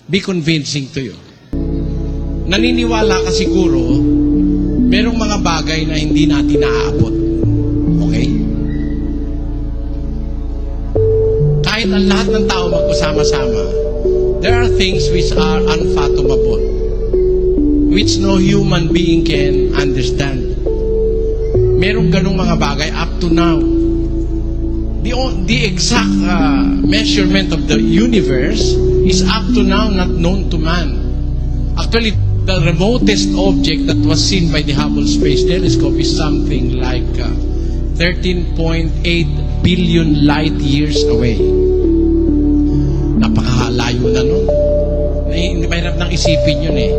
be convincing to you. Naniniwala ka siguro, merong mga bagay na hindi natin naaabot. Okay? Kahit ang lahat ng tao magkasama-sama, there are things which are unfathomable, which no human being can understand. Merong ganung mga bagay up to now. The exact measurement of the universe is up to now not known to man. Actually, the remotest object that was seen by the Hubble Space Telescope is something like 13.8 billion light years away. Napakalayo na nun. Mahirap nang isipin yun eh.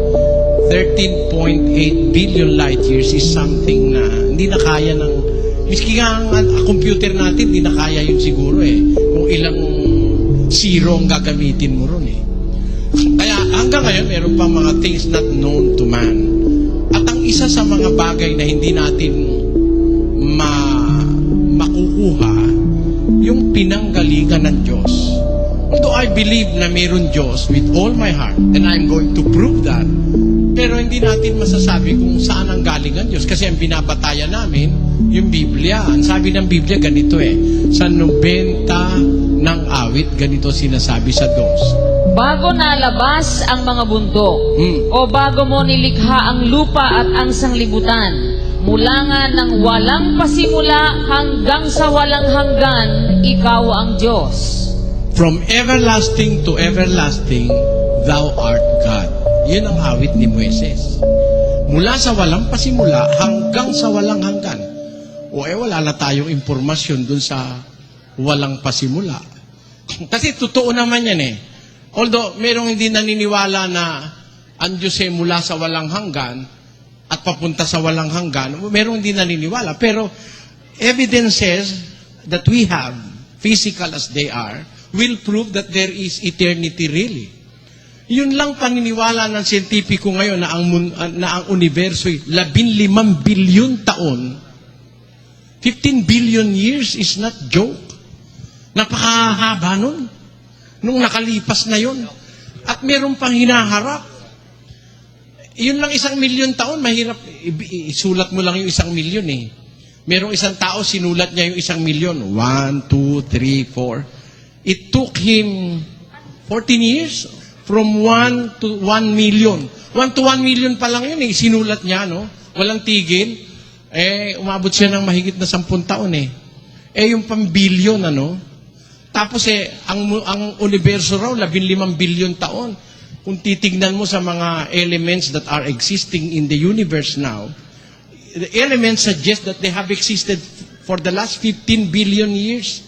13.8 billion light years is something na hindi na kaya ng... Miski nga ang computer natin, hindi na kaya yun siguro eh. Kung ilang zero ang gagamitin mo ron eh. Kaya hanggang ngayon, meron pa mga things not known to man. At ang isa sa mga bagay na hindi natin makukuha, yung pinanggalingan ng Diyos. Although I believe na mayroon Diyos with all my heart, and I'm going to prove that, pero hindi natin masasabi kung saan ang galing ang Diyos. Kasi ang binabatayan namin, yung Biblia. Ang sabi ng Biblia, ganito eh. Sa 90 ng awit, ganito sinasabi sa dos. Bago nalabas ang mga bundok, o bago mo nilikha ang lupa at ang sanglibutan, mula nga ng walang pasimula hanggang sa walang hanggan, ikaw ang Diyos. From everlasting to everlasting, thou art God. Yun ang awit ni Moises. Mula sa walang pasimula hanggang sa walang hanggan. O wala na tayong impormasyon dun sa walang pasimula. Kasi totoo naman yan eh. Although merong hindi naniniwala na ang Diyos ay mula sa walang hanggan at papunta sa walang hanggan, merong hindi naniniwala. Pero evidences that we have, physical as they are, will prove that there is eternity really. Yun lang paniniwala ng siyentipiko ngayon na ang universo ay 15 bilyon taon. 15 billion years is not joke. Napakahaba nun. Nung nakalipas na yun. At meron pang hinaharap. Yun lang 1 milyon taon, mahirap. Isulat mo lang yung 1 milyon eh. Merong isang tao, sinulat niya yung 1 milyon. 1, 2, 3, 4. It took him 14 years. From 1 to 1 million. 1 to 1 million pa lang yun eh. Sinulat niya, no? Walang tigil. Umabot siya ng mahigit na 10 taon eh. Yung pang-billion, ano? Tapos ang universo raw, 15 billion taon. Kung titignan mo sa mga elements that are existing in the universe now, the elements suggest that they have existed for the last 15 billion years.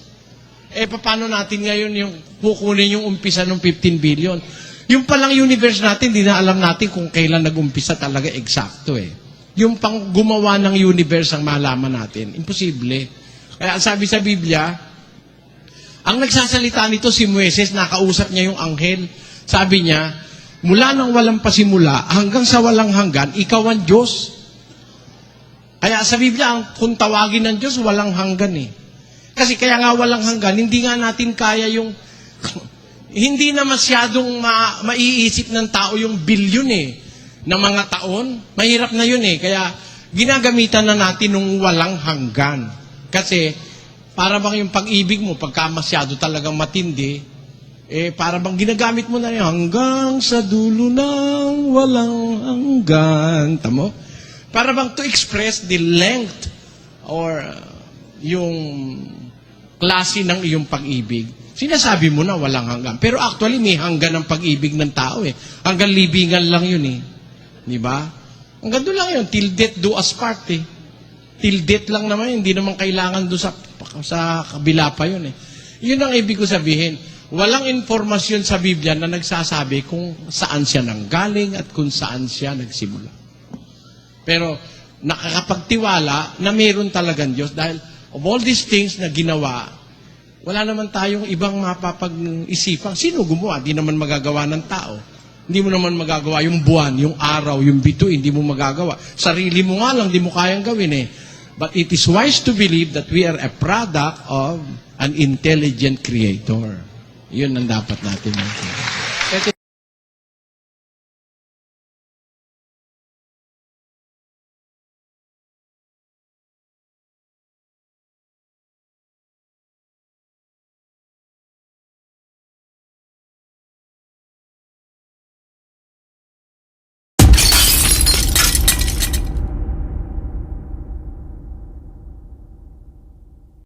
Paano natin ngayon yung kukunin yung umpisa ng 15 billion? Yung palang universe natin, di na alam natin kung kailan nag-umpisa talaga eksakto eh. Yung pang gumawa ng universe ang malaman natin. Imposible. Kaya sabi sa Biblia, ang nagsasalita nito si Moises, nakausap niya yung anghel. Sabi niya, mula nang walang pasimula hanggang sa walang hanggan, ikaw ang Diyos. Kaya sa Biblia, kung tawagin ng Diyos, walang hanggan eh. Kasi kaya nga walang hanggan, hindi nga natin kaya yung... hindi na masyadong maiisip ng tao yung bilyon eh, ng mga taon. Mahirap na yun eh. Kaya ginagamitan na natin nung walang hanggan. Kasi para bang yung pag-ibig mo, pagka masyado talagang matindi, para bang ginagamit mo na yun, hanggang sa dulo ng walang hanggan. Tamo? Para bang to express the length or yung klase ng iyong pag-ibig. Sinasabi mo na walang hanggan. Pero actually, may hanggan ang pag-ibig ng tao eh. Hanggang libingan lang yun eh. Di ba? Hanggang doon lang yun. Till death do us part eh. Till death lang naman yun. Hindi naman kailangan doon sa kabila pa yun eh. Yun ang ibig ko sabihin. Walang informasyon sa Biblia na nagsasabi kung saan siya nanggaling at kung saan siya nagsimula. Pero nakakapagtiwala na mayroon talagang Diyos dahil of all these things na ginawa, wala naman tayong ibang mapapag-isipan. Sino gumawa? Di naman magagawa ng tao. Hindi mo naman magagawa yung buwan, yung araw, yung bituin, hindi mo magagawa. Sarili mo nga lang, di mo kayang gawin eh. But it is wise to believe that we are a product of an intelligent creator. Yun ang dapat natin.